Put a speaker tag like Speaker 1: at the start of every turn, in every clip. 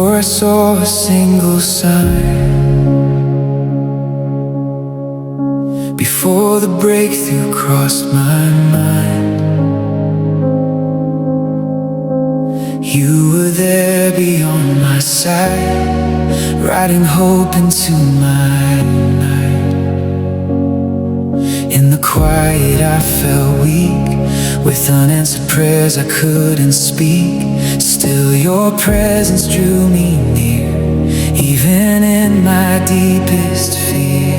Speaker 1: before I saw a single sign, before the breakthrough crossed my mind. You were there beyond my sight, writing hope into my night. In the quiet I felt weak, with unanswered prayers I couldn't speak. Still your presence drew me near, even in my deepest fear.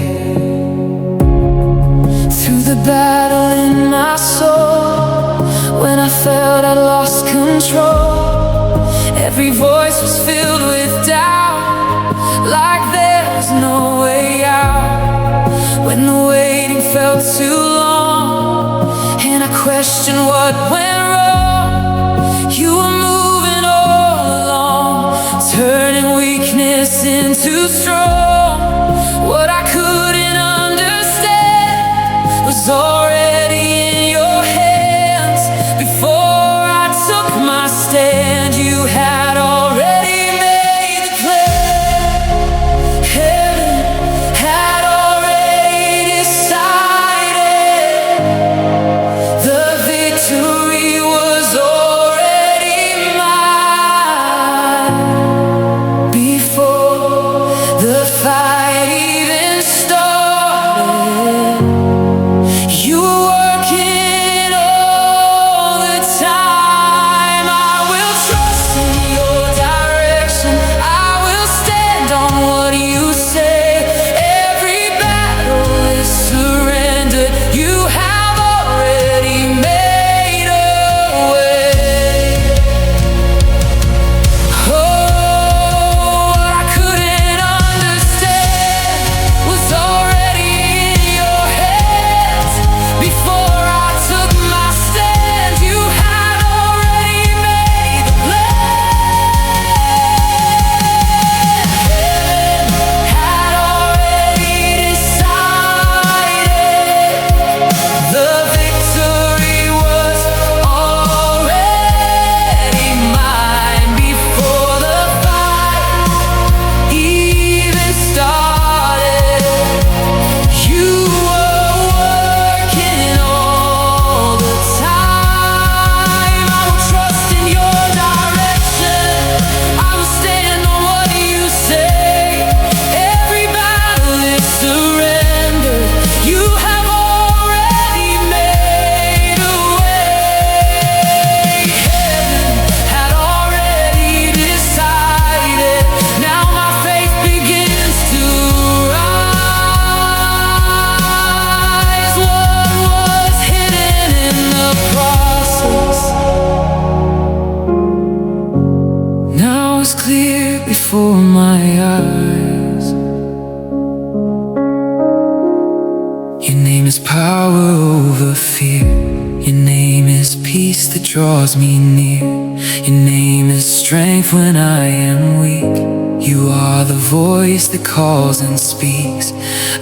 Speaker 1: Through the battle in my soul, when I felt I'd lost control, every voice was filled with doubt, like there was no way out. When the waiting felt too long, and I questioned what went wrong, you were moving all along, turning weakness into strong. What I couldn't understand was already in your hands. Before I took my stand, you had already made the plan. Heaven had already decided. The victory was already mine. Before the fight even started, you were working all the time. I will trust in your direction, I will stand on what you say. Every battle is surrendered, you have already made a way. Oh, what I couldn't understand was already in your hands. Before I took my stand, you had already made the plan. Heaven had already decided. The victory was already mine. Before the fight even started, you were working all the time. I will trust in your direction, I will stand on what you say. Every battle is surrendered, you have already made a way. Heaven had already decided. Now my faith begins to rise. What was hidden in the process now is clear before my eyes. Your name is power over fear. Your name is peace that draws me near. Your name is strength when I am weak. You are the voice that calls and speaks.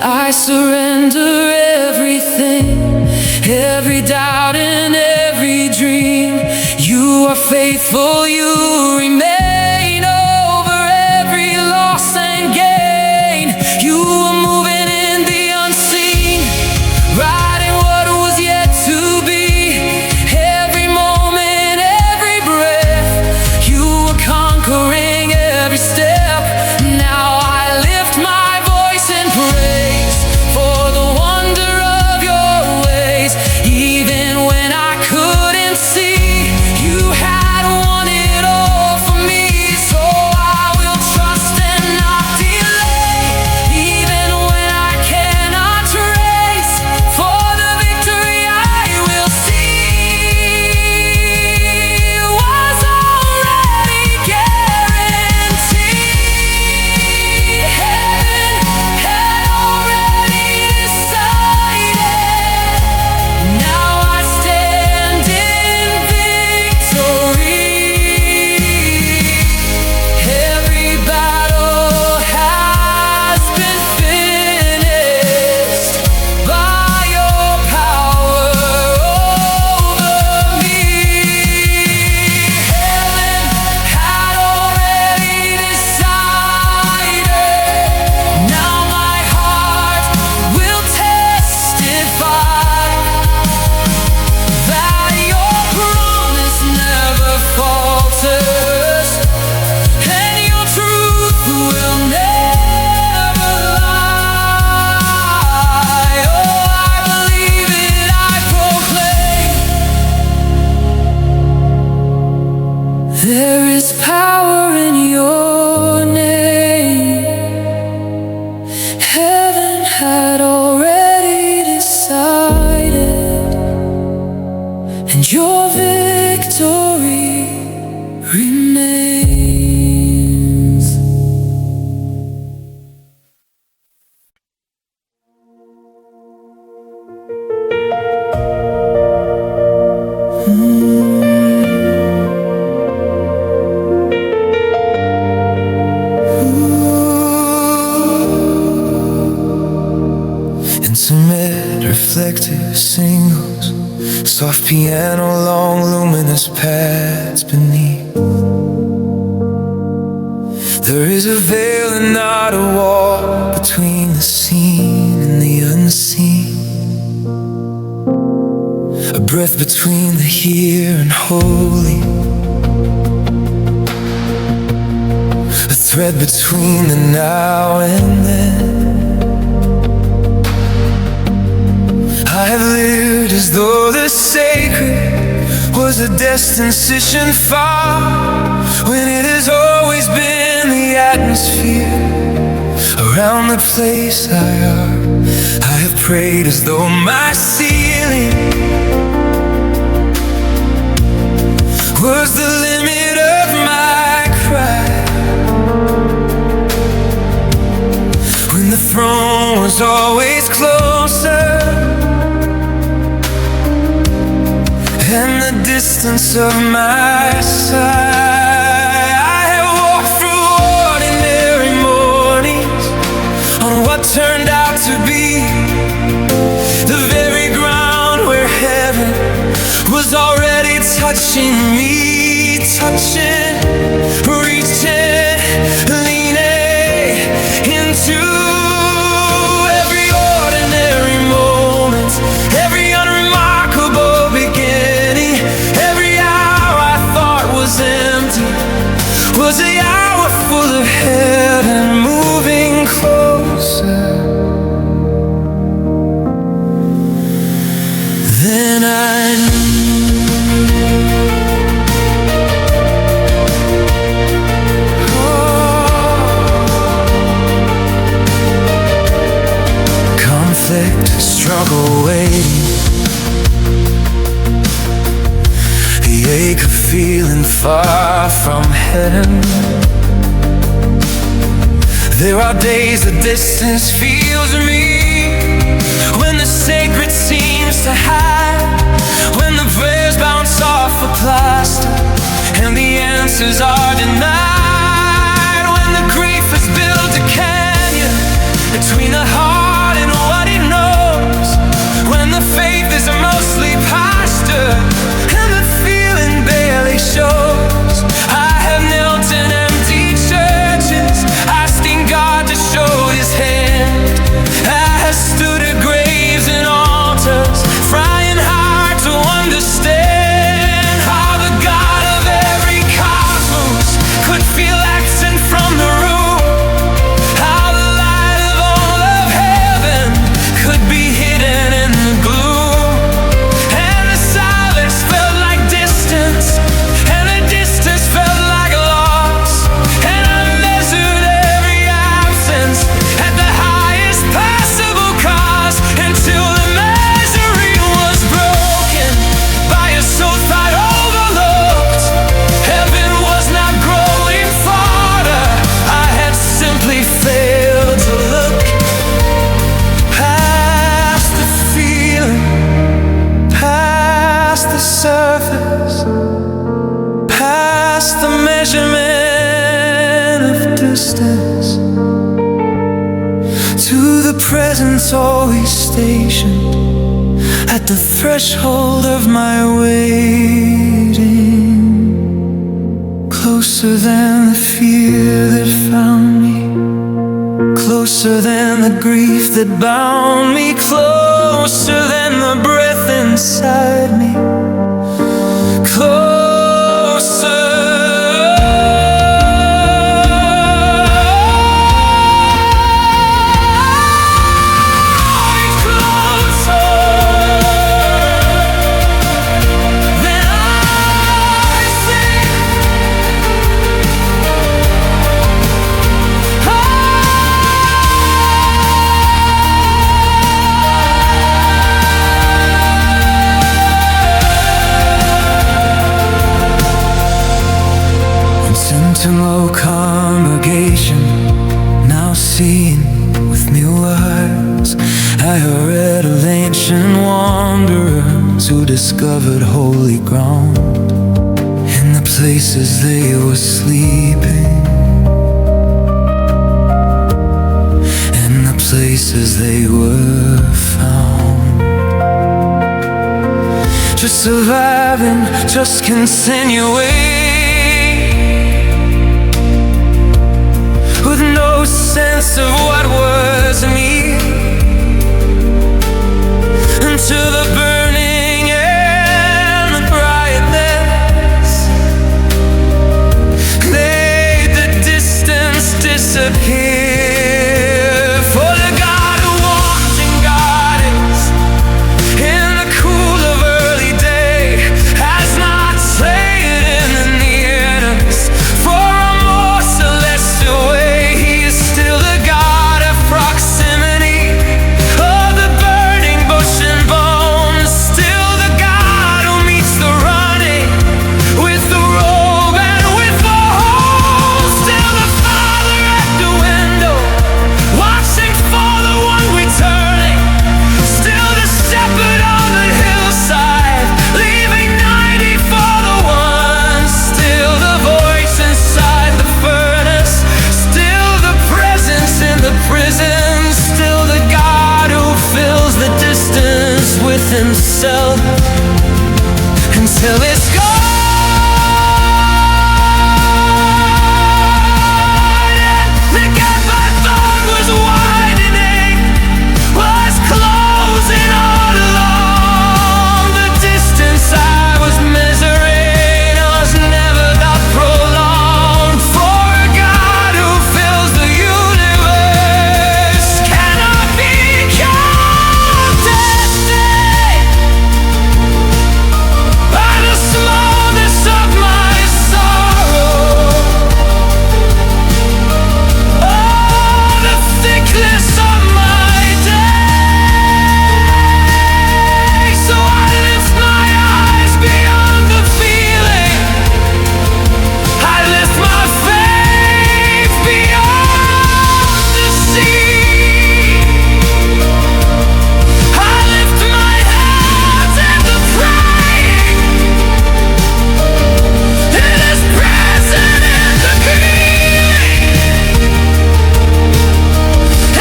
Speaker 1: I surrender everything, every doubt and every dream. You are faithful, you remain over every loss and gain. You are moving in the unseen, writing what was yet to be. Every moment, every breath, you are conquering every step. Now I lift my voice in praise for the wonder of your ways. Even when I couldn't see, you had won it all for me. reflective singles, soft piano, long luminous pads beneath. There is a veil and not a wall between the seen and the unseen, a breath between the here and holy, a thread between the now and then. I have lived as though the sacred was a destination far, when it has always been the atmosphere around the place I are. I have prayed as though my ceiling was the limit of my cry, when the throne was always closer and the distance of my sight. I have walked through ordinary mornings on what turned out to be the very ground where heaven was already touching me, touching, reaching, leaning into every ordinary moment, every unremarkable beginning. Every hour I thought was empty was the hour full of heaven moving closer. Then I knew. Conflict, struggle, waiting, the ache of feeling far from heaven. There are days the distance feels me, when the sacred seems to hide, when the prayers bounce off a plaster and the answers are denied, when the grief has built a canyon between the heart and what it knows, when the faith is mostly pasture and the feeling barely shows. I have knelt in empty churches, asking God to show His hand. I have stood at graves and altars, trying hard to understand how the God of every cosmos could feel absent from the room, how the light of all of heaven could be hidden in the gloom. And the silence felt like distance, and the distance felt like loss, and I measured every absence at the highest possible cost, until the measuring was broken by a soul thought overlooked. Heaven was not growing farther, I had simply failed to look past the feeling, past the surface, past the measurement of distance, to the presence always stationed at the threshold of my waiting, closer than the fear that found me, closer than the grief that bound me, closer than the breath inside me, closer. Sentinel congregation, now seeing with new eyes. I read of ancient wanderers who discovered holy ground in the places they were sleeping, in the places they were found. to survive and just continuing, with no sense of what was me, until the burning and the brightness made the distance disappear. For the God who walked in gardens in the cool of early day has not traded in the nearness for a more celestial way. He is still the God of proximity, of the burning bush and bone, still the God who meets the running with the robe and with the hole, still the Father at the window, watching for the one returning, still the shepherd on the hillside, leaving 90 for the one, still the voice inside the furnace, still the presence in the prison, still the God who fills the distance with himself until it's gone. The gap I thought was widening was closing all along. The distance I was measuring was never that prolonged. For a God who fills the universe cannot be counted by the smallness of my sorrow, oh, the thickness of my day. So I lift my eyes beyond the feeling, I lift my faith beyond the sea, I lift my hands in the praying, it is present in the grieving,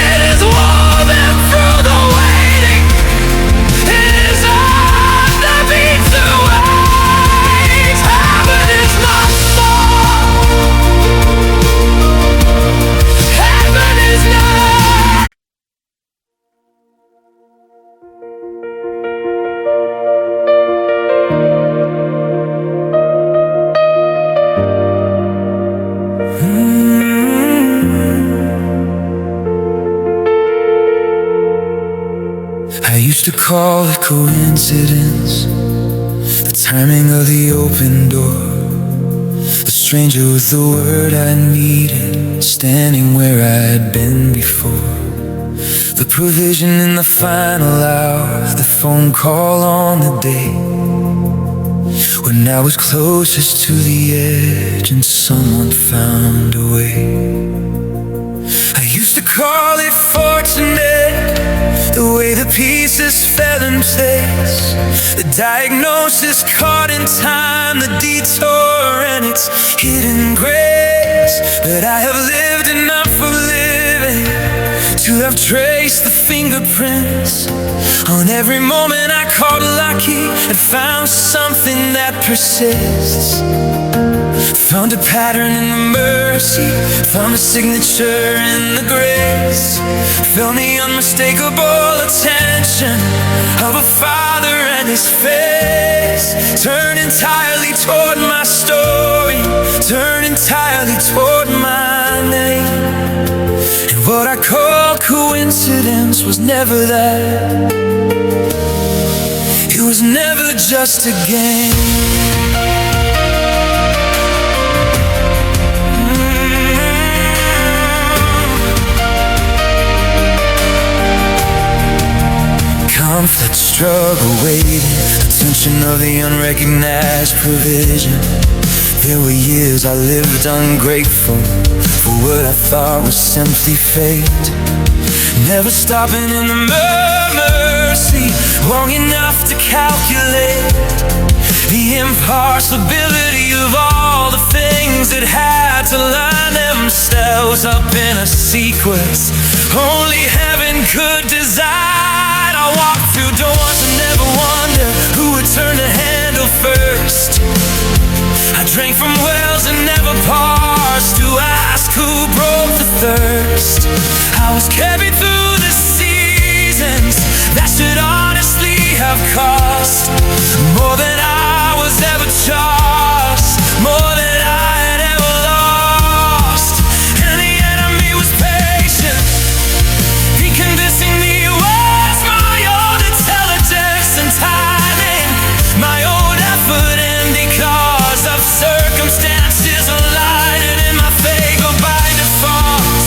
Speaker 1: it is woven through the waiting, it is on the beats that waits. Heaven is my song, heaven is not. I used to call it coincidence, the timing of the open door, the stranger with the word I needed, standing where I had been before, the provision in the final hour, the phone call on the day when I was closest to the edge and someone found a way. I used to call it fortunate, the way the pieces fell in place, the diagnosis caught in time, the detour and its hidden grace. But I have lived enough of living to have traced the fingerprints on every moment I called lucky, and found something that persists. Found a pattern in the mercy, found a signature in the grace, felt the unmistakable attention of a father and his face. Turn entirely toward my story, turn entirely toward my name. And what I call coincidence was never that, it was never just a game. Conflict, struggle, waiting, the tension of the unrecognized provision. There were years I lived ungrateful for what I thought was simply fate, never stopping in the mercy long enough to calculate the impossibility of all the things that had to line themselves up in a sequence only heaven could design. I walked through doors and never wonder who would turn the first. I drank from wells and never paused to ask who broke the thirst. I was carried through the seasons that should honestly have cost more than I was ever charged, more than I had ever lost. And the enemy was patient, he convincing me it was my own intelligence and timing, my own effort, and because of circumstances aligning in my favor by default.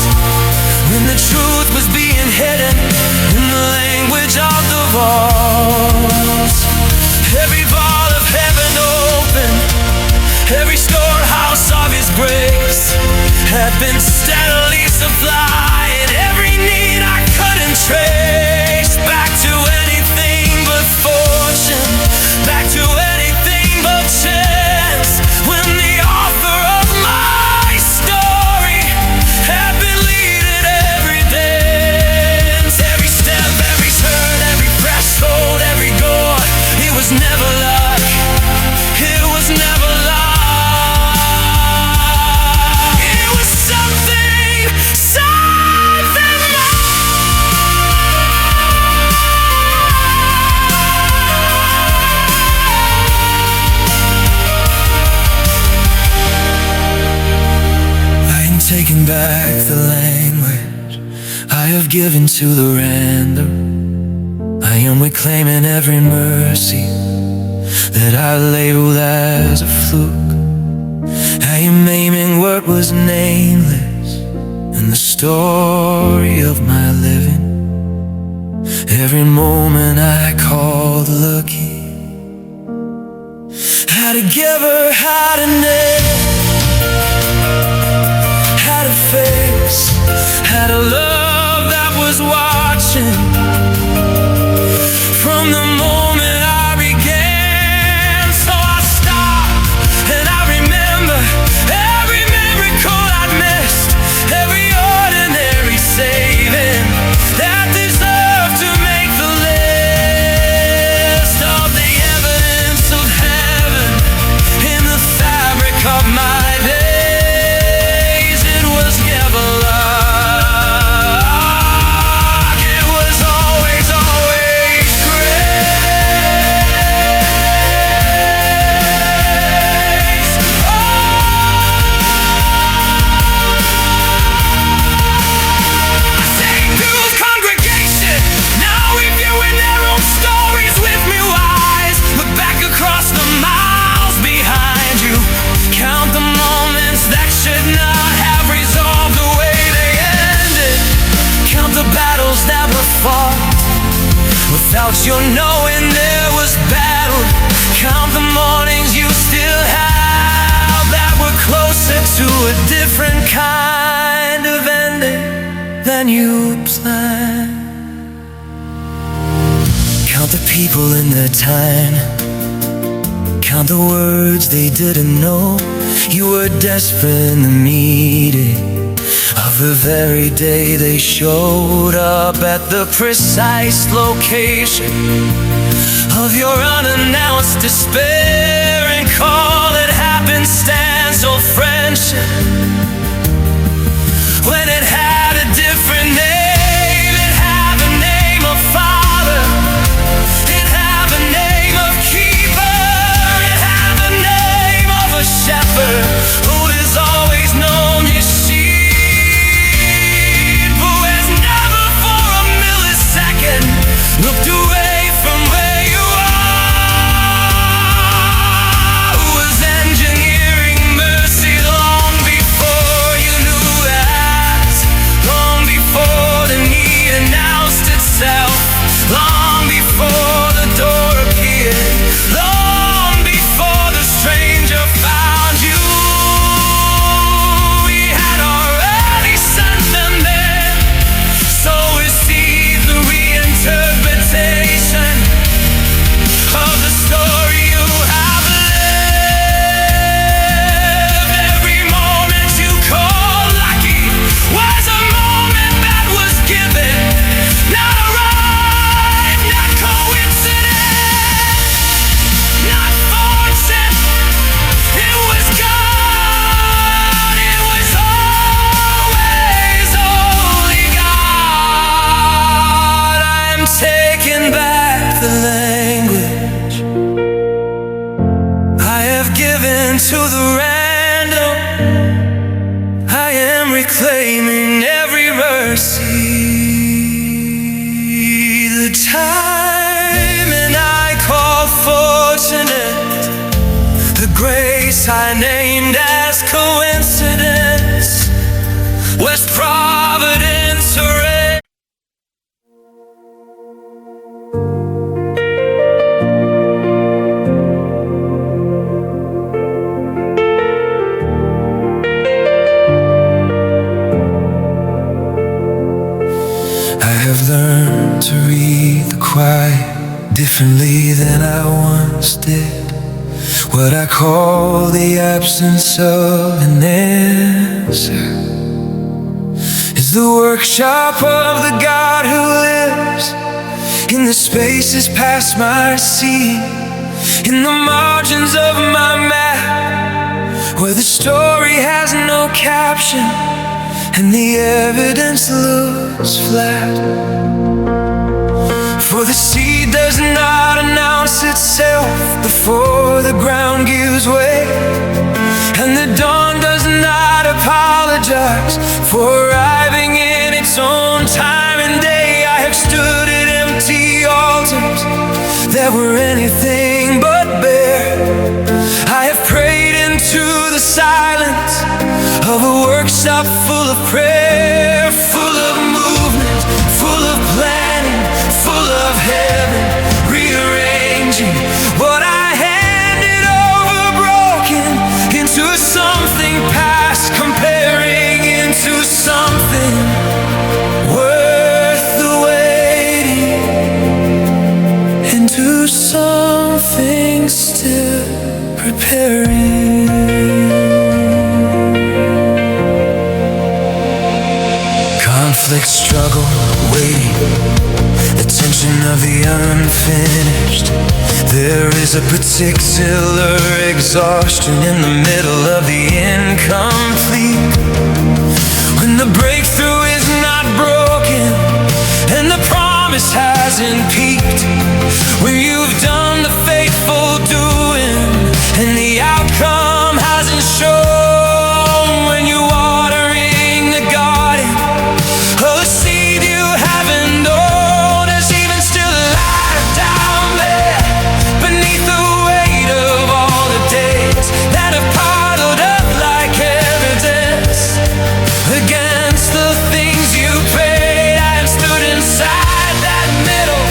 Speaker 1: When the truth was being hidden in the language of the walls, every vault of heaven open, every storehouse of His grace had been steadily supplied. Every need I couldn't trace back to anything but fortune, back to anything but chance. When the author of my story had been leading every dance, every step, every turn, every threshold, every door, it was never luck, it was never luck. It was something, something more. I am taking back the language I have given to the random. I am reclaiming every mercy that I labeled as a fluke. I am aiming what was nameless in the story of my living. Every moment I called lucky had a giver, had a name, had a face, had a love that was watching. From the moment I began, so I stopped and I remember every miracle I'd missed, every ordinary saving that deserved to make the list of the evidence of heaven in the fabric of my days. It was never luck, it was always, always grace. I sing to this congregation, now reviewing their own stories with me wise. Look back across the miles behind you, count the moments that should not have resolved the way they ended. Count the battles that were fought without your knowing there was battle. Count the mornings you still have that were closer to a different kind of ending than you planned. Count the people in their time, count the words they didn't know. You were desperate in the meeting of the very day they showed up at the precise location of your unannounced despair, and call it happenstance or friendship when it had a different name. It had the name of Father, it had the name of Keeper, it had the name of a shepherd who has always known his sheep, who has never for a millisecond looked away from where you are, who was engineering mercy long before proclaiming every mercy. The time and I call fortunate, the grace I named as coincidence was providence arranged. I have learned to read the quiet differently than I once did. What I call the absence of an answer is the workshop of the God who lives in the spaces past my seeing, in the margins of my map, where the story has no caption and the evidence looks flat. For the seed does not announce itself before the ground gives way, and the dawn does not apologize for arriving in its own time and day. I have stood at empty altars that were anything but bare. I have prayed into the silence of a workshop full of prayer, full of movement, full of planning, full of heaven rearranging what I handed over broken into something past, comparing into something worth the waiting, into something still preparing. Conflict, struggle, waiting, the tension of the unfinished. There is a particular exhaustion in the middle of the incomplete, when the breakthrough is not broken and the promise hasn't peaked, when you've done the faithful doing and the outcome hasn't shown, when you're watering the garden of a seed you haven't known is even still alive down there beneath the weight of all the days that have piled up like evidence against the things you prayed. I have stood inside that middle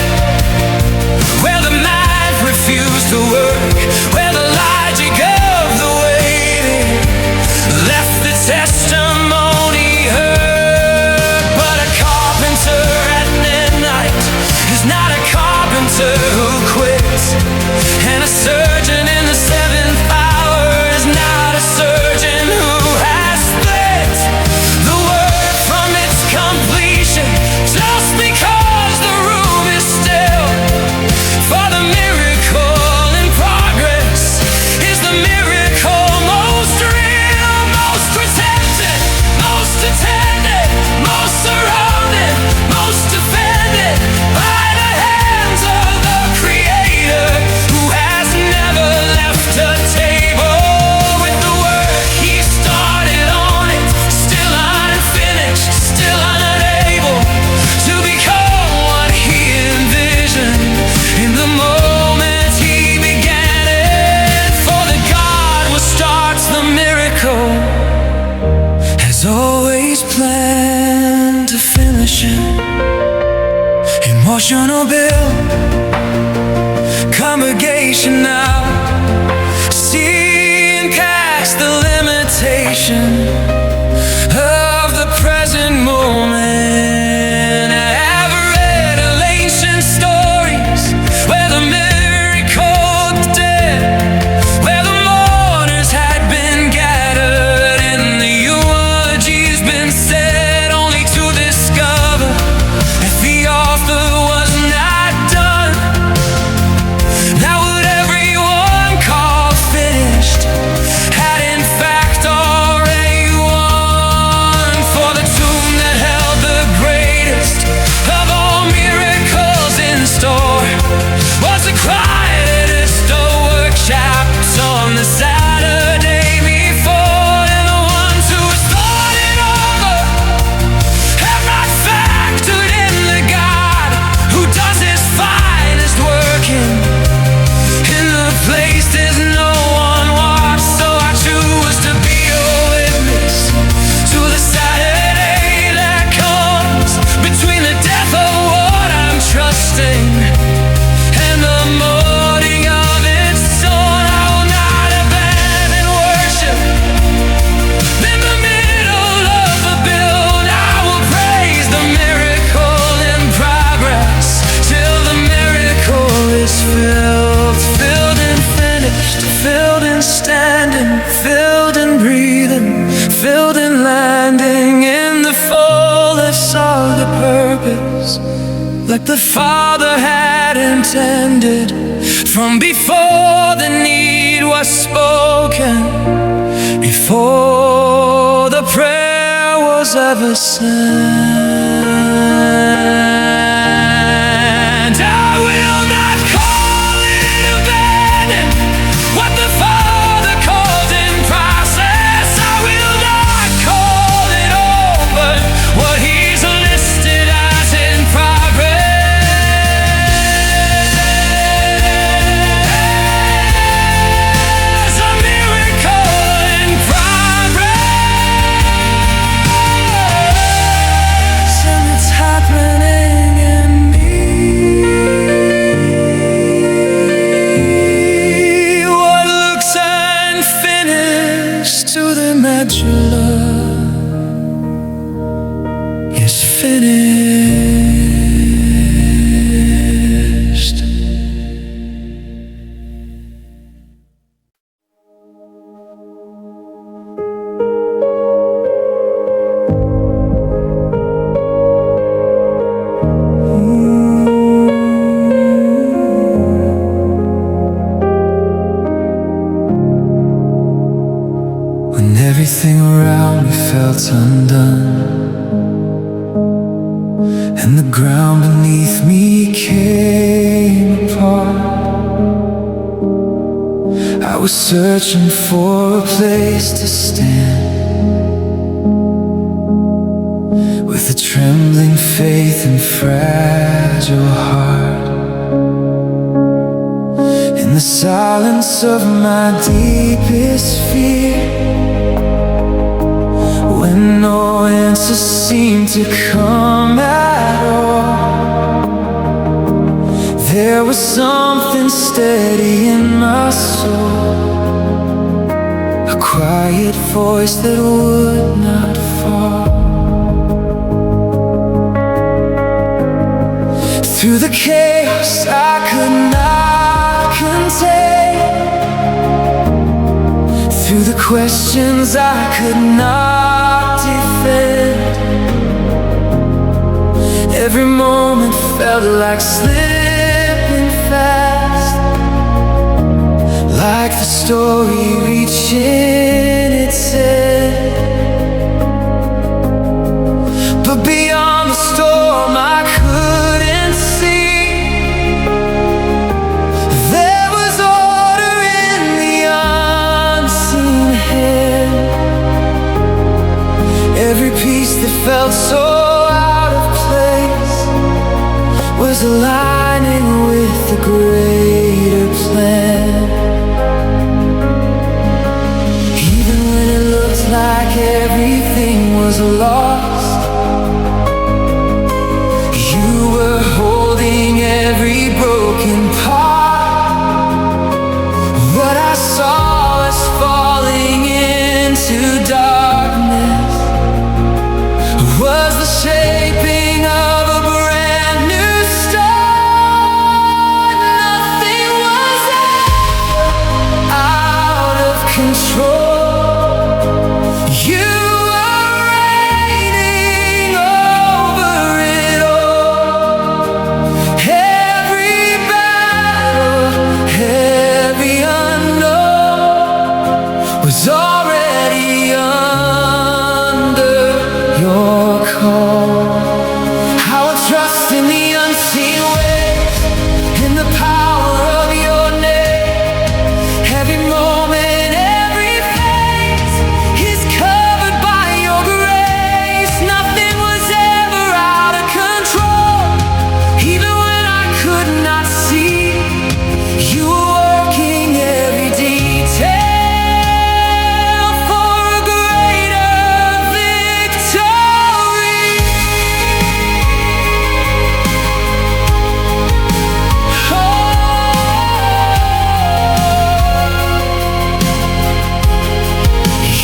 Speaker 1: where the math refused to work, where the logic of the waiting left the testimony hurt. But a carpenter at midnight is not a carpenter who quits, and a surgeon in the seventh hour is not a surgeon who has split the work from its completion just because the room is still. For the miracle in progress is the miracle most real, most protected, most attended, most surrounded, most defended by the hands of the Creator, who has never left a table with the work He started on it, still unfinished, still unable to become what He envisioned in the moment He began it. For the God who starts the miracle has always planned to finish it. Emotional build, congregation now, seeing past the limitation of the present moment. I have read elation stories where the miracle dead, where the mourners had been gathered and the eulogies been said, only to discover that the author was not done. Now would everyone yours, like the Father had intended. From before the need was spoken, before the prayer was ever sent. I will not call it abandoned, what the Father called in process. I will not call it over, what He's listed as in progress. A miracle in progress, and it's happening in me. What looks unfinished to the medulla is finished. When everything around me felt undone, and the ground beneath me came apart, I was searching for a place to stand, with a trembling faith and fragile heart. In the silence of my deepest fear, when no answer seemed to come at all, there was something steady in my soul, a quiet voice that would not fall. Through the chaos I could not contain, through the questions I could not defend, every moment felt like slipping fast, like the story reaching its end. But beyond the storm I couldn't see, there was order in the unseen hand. Every piece that felt so out of place was aligning with the greater plan. Even when it looked like everything was lost, you were holding every broken part. What I saw as falling into darkness was the shaping of a brand new start. Nothing was ever out of control. You were reigning over it all. Every battle, every unknown was already under your call. How I trust in the unseen ways, in the power of your name. Every moment, every phase is covered by your grace. Nothing was ever out of control. Even when I could not see, you were working every detail for a greater victory.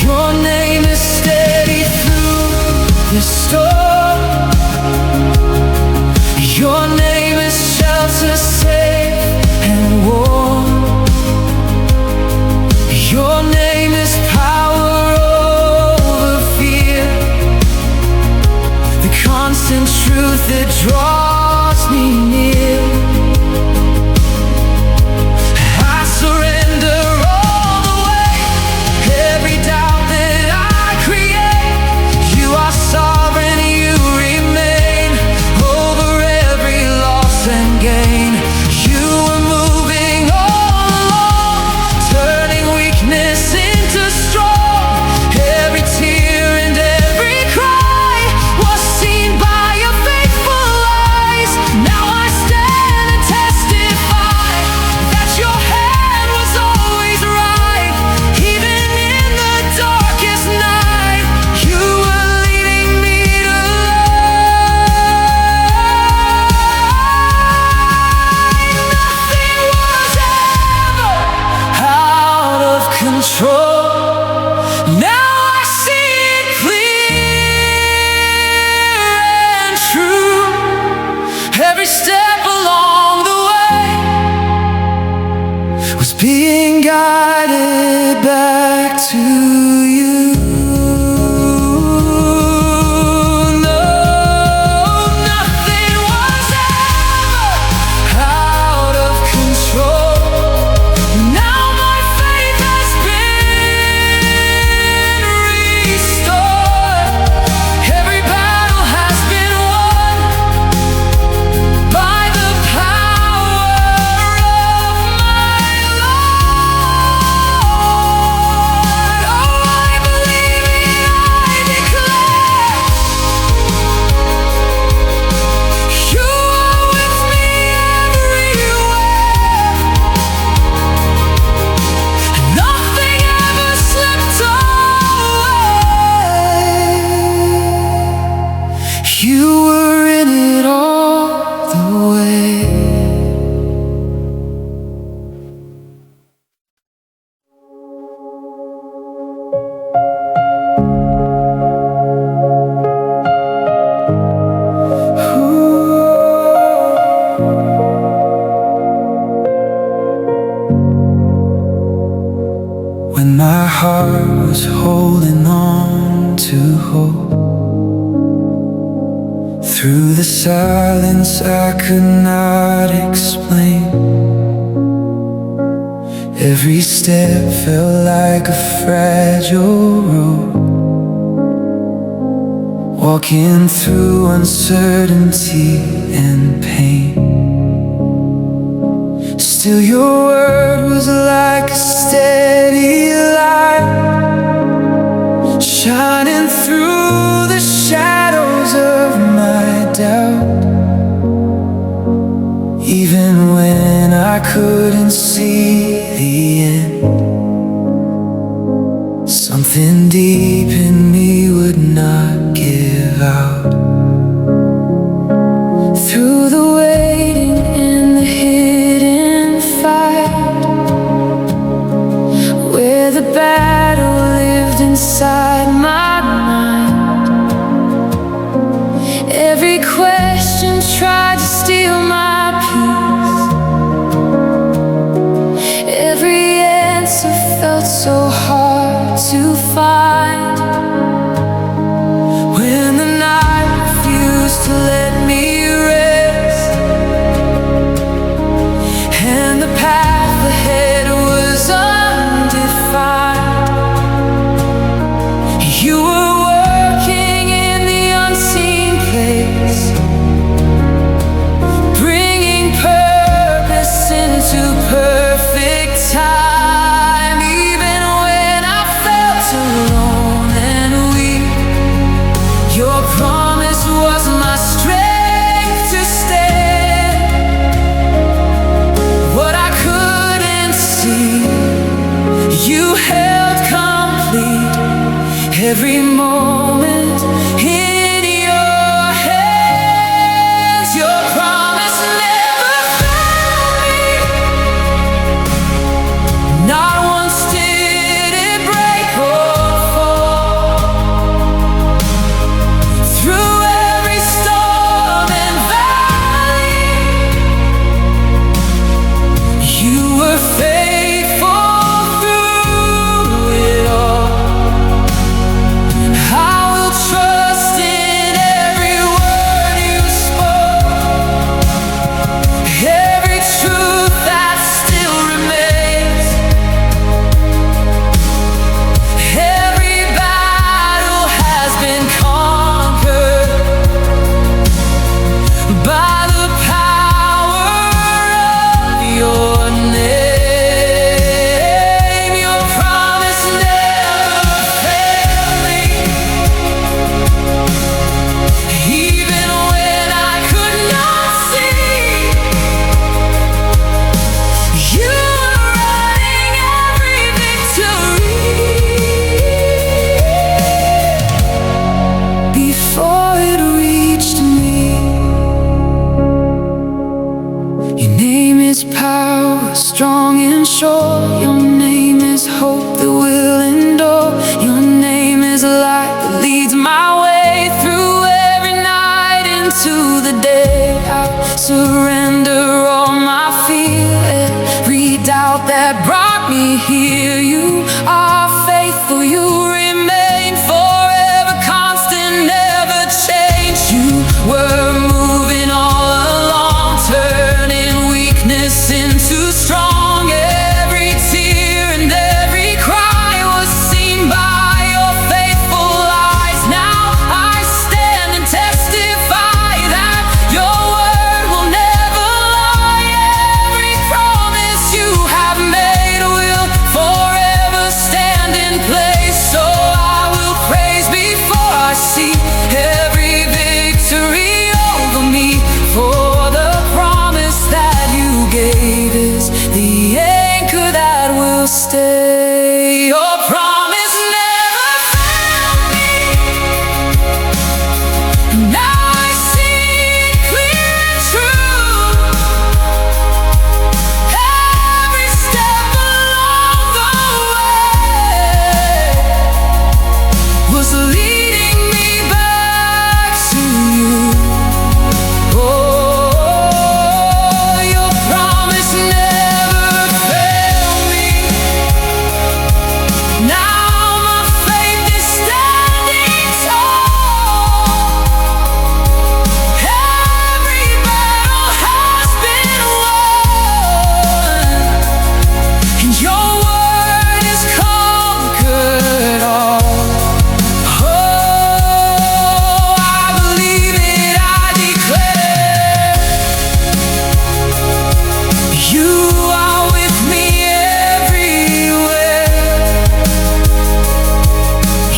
Speaker 1: Your name is steady through the storm. Your name is shelter, safe and warm. Your name is power over fear. the constant truth that draws me near. I surrender all the way, every doubt that I create. You are sovereign, you remain over every loss and gain. You are moving all along, turning weakness into strong. Every tear and every cry was seen by your faithful eyes. Now I stand and testify that your hand was always right. Even in the darkest night, you were leading me to light. Nothing was ever out of control. Now I see it clear and true. Every step along the way was being guided back to you. No, nothing was ever out of control. Now my faith has been restored. Every battle has been won by the power of my Lord. Oh, I believe it, I declare, you are with me everywhere. Nothing ever slipped away. You were in it all the way. When my heart was holding on to hope, through the silence I could not explain, every step felt like a fragile road, walking through uncertainty and pain. Still your word was like a steady light, shining through the shadows of my doubt. Even when I couldn't see the end, something deep in me would not give out. Through the waiting and the hidden fight, where the battle lived inside my mind, every question tried to steal my peace. Every answer felt so hard to find. When the night refused to let me rest, and the path ahead was undefined, you were working in the unseen place, bringing purpose into perfect time. Even when I felt alone and weak, your promise was my strength to stand. What I couldn't see, you held complete. Every moment in your hands, your promise never failed me. Not once did it break or fall. Through every storm and valley, you were faithful through it all. I to the day I surrender all my fear. Every doubt that brought me here, you are faithful, you remain forever constant, never change. You were moving all along, turning weakness into strong. Every tear and every cry was seen by your faithful eyes. Now I stand and testify that your word will never lie. Every promise you have made will forever stand in place. So I will praise before I see every victory over me. For the promise that you gave is the anchor that will stay. Your promise never failed me. Now I see it clear and true. Every step along the way was leading me back to you. Oh, your promise never failed me. Now my faith is standing tall. Every battle has been won, and your word has conquered all. Oh, I believe it, I declare, you are with me everywhere.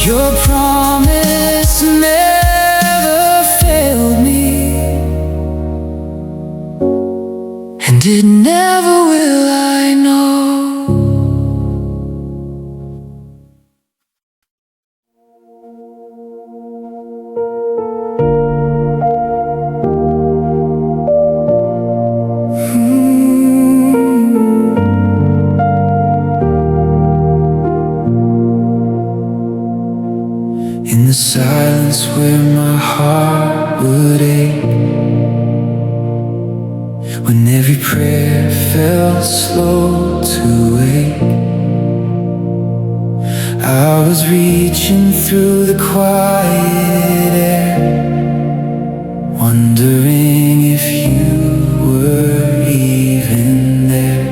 Speaker 1: Your promise never failed me, and it never will, I know. In the silence where my heart would ache, when every prayer felt slow to wake, I was reaching through the quiet air, wondering if you were even there.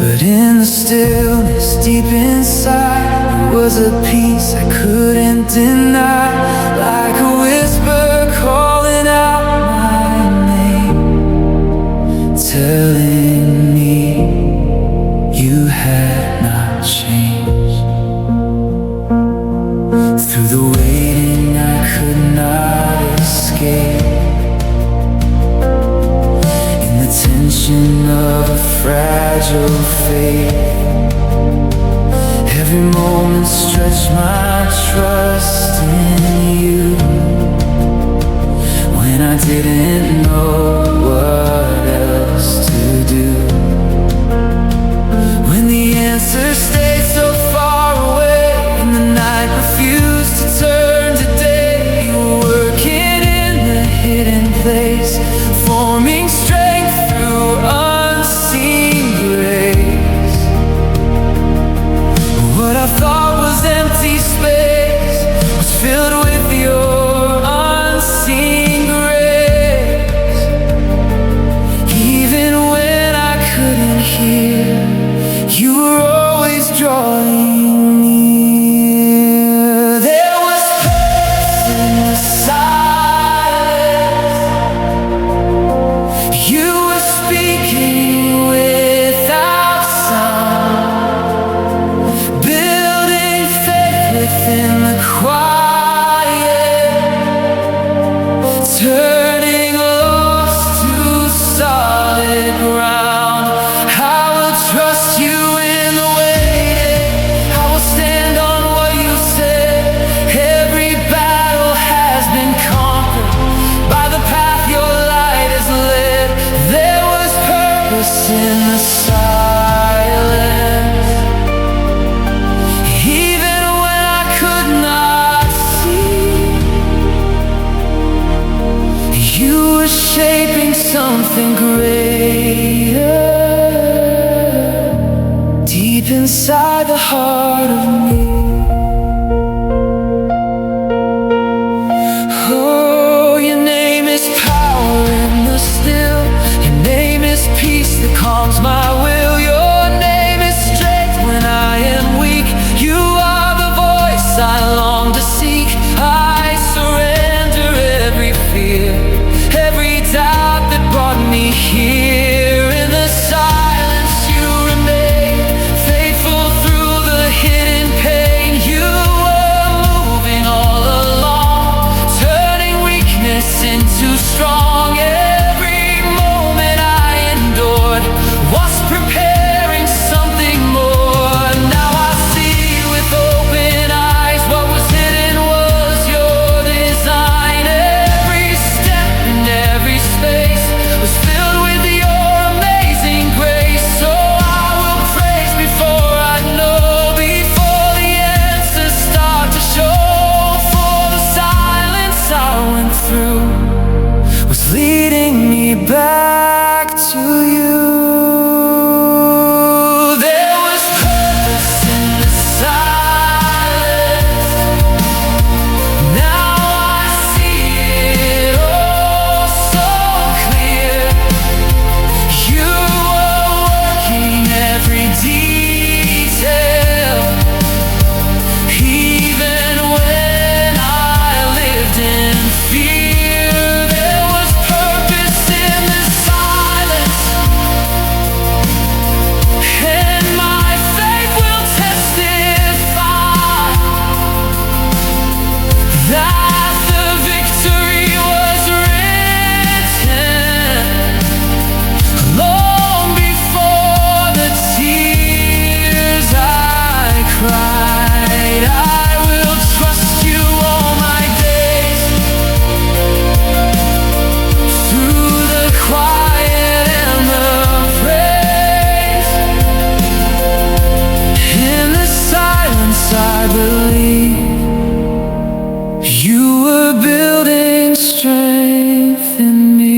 Speaker 1: But in the stillness deep inside, there was a peace I couldn't deny, like a whisper calling out my name, telling me you had not changed. Through the waiting I could not escape, in the tension of a fragile faith. Every moment stretched my trust in you, when I didn't know what else to do. When the answer stayed so far away, and the night refused to turn to day, you were working in the hidden place, forming strength through unseen grace. What I thought was empty space was filled with your unseen grace. Even when I couldn't hear, you were always drawing near. There was purpose in the silence. You were speaking without sound, building faith within the quiet, turning lost to solid ground. I will trust you in the waiting, I will stand on what you said. Every battle has been conquered by the path your light has led. There was purpose in the silence, even when I could not see. something greater deep inside the heart of me. Oh, your name is power in the still. Your name is peace that calms my will. Your name is strength when I am weak. You are the voice I long to seek. I surrender every fear, every doubt that brought me here. In the silence you remain, faithful through the hidden pain. You were moving all along, turning weakness into strong. Every moment I endured was preparing something more. Now I see with open eyes what was hidden was your design. Every step and every space was filled with your amazing grace. So I will praise before I know, before the answers start to show. For the silence I went through was leading me back to you. There was purpose in the silence. Now I see it all so clear. You were working every detail, even when I lived in fear. There was purpose in the silence, and my faith will testify that the victory was written long before the tears I cried. I will trust you all my days, through the quiet and the praise. In the silence I believe you were building strength in me.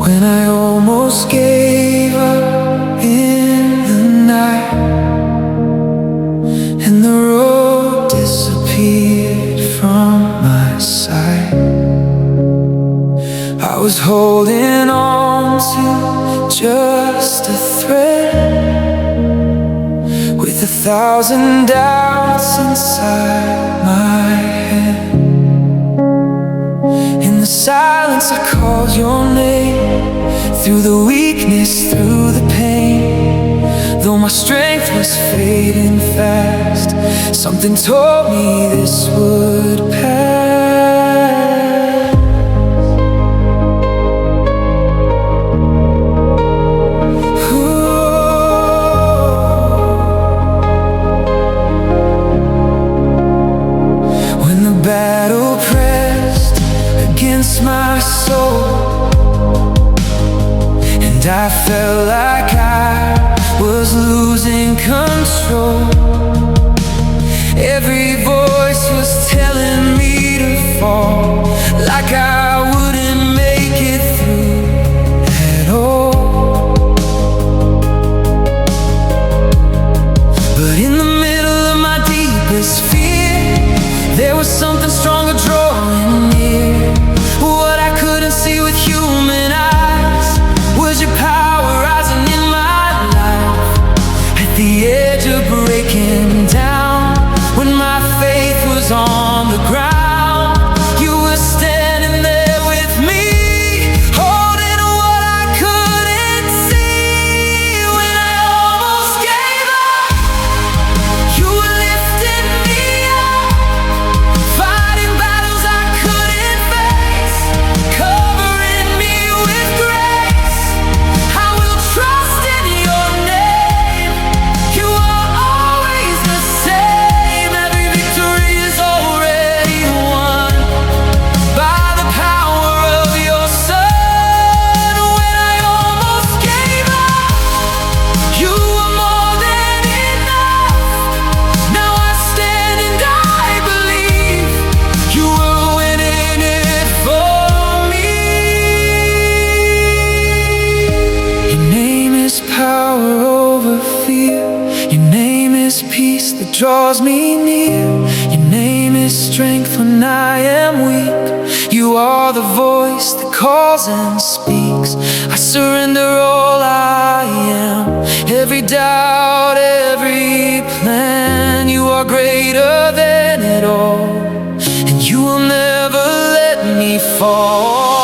Speaker 1: When I almost gave up in the night and the road disappeared from my sight, I was holding on to just a thread, with 1,000 doubts inside my head. In the silence I called your name, through the weakness, through the pain. Though my strength was fading fast, something told me this would pass. When the battle pressed against my soul, and I felt like I was losing control, every voice was telling me to fall, like I wouldn't make it through at all. But in the middle of my deepest fear, there was something stronger drawing near. What I couldn't see with human eyes was your power rising in my life, at the edge of breaking down. When my faith was on the ground, you were standing there with me, holding what I couldn't see. When I almost gave up, you were lifting me up, fighting battles I couldn't face, covering me with grace. I will trust in your name. You are always the fear. Your name is peace that draws me near. Your name is strength when I am weak. You are the voice that calls and speaks. I surrender all I am, every doubt, every plan. You are greater than it all, and you will never let me fall.